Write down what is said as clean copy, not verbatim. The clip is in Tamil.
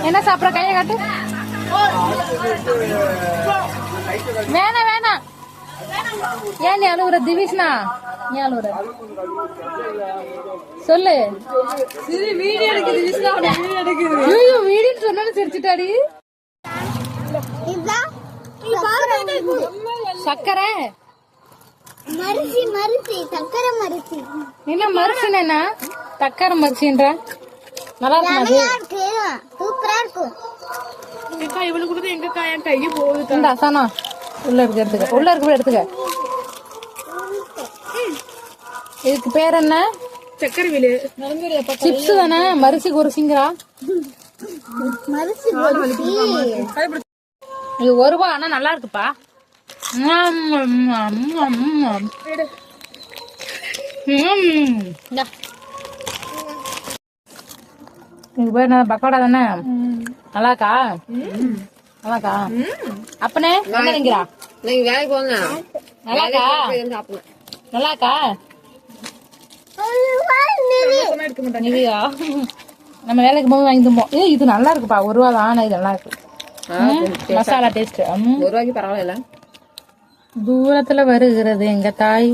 என்ன சாப்பிட்ற கையை காட்டு. வேணாம் வேணாம். ஏன் நீ அழுவுற திவிஷ்ணா? நீ அழுவுற சொல்லு. வீடியோ சொன்னாலும் சிரிச்சுட்டாடி. சக்கரை மரிசி மரிசி சக்கரை மரிசி. என்ன மரிசினா என்ன? சக்கரை மரிசின்ற நல்லா இருக்கு. சூப்பரா இருக்கும். இவளுக்கு கொடுத்து எங்க காயம் கையை போகுது. இந்த அசானா உள்ள இருக்கு எடுத்துக்க. உள்ள இருக்கு எடுத்துக்க. இதுக்கு பேர் என்ன? சக்கரை வீடு சிப்ஸ் தானே. மரிசி குருசிங்கிறா. மரிசி மரிசி இது ₹1 ஆனா நல்லா இருக்குப்பா. இதுக்கு பேர் என்ன? பக்கோடா தானே. நல்லாக்கா? நல்லாக்கா? அப்பனே என்னங்கிறா? நீங்க வேலைக்கு போங்க. நல்லாக்கா? நல்லாக்கா? நிவியா நம்ம வேலைக்கு போக வாங்கி தப்போம். இது நல்லா இருக்குப்பா. ₹1 தான். இது நல்லா இருக்கு. மசாலா டேஸ்ட். ₹1 பரவாயில்ல. தூரத்துல வருகிறது எங்க தாய்.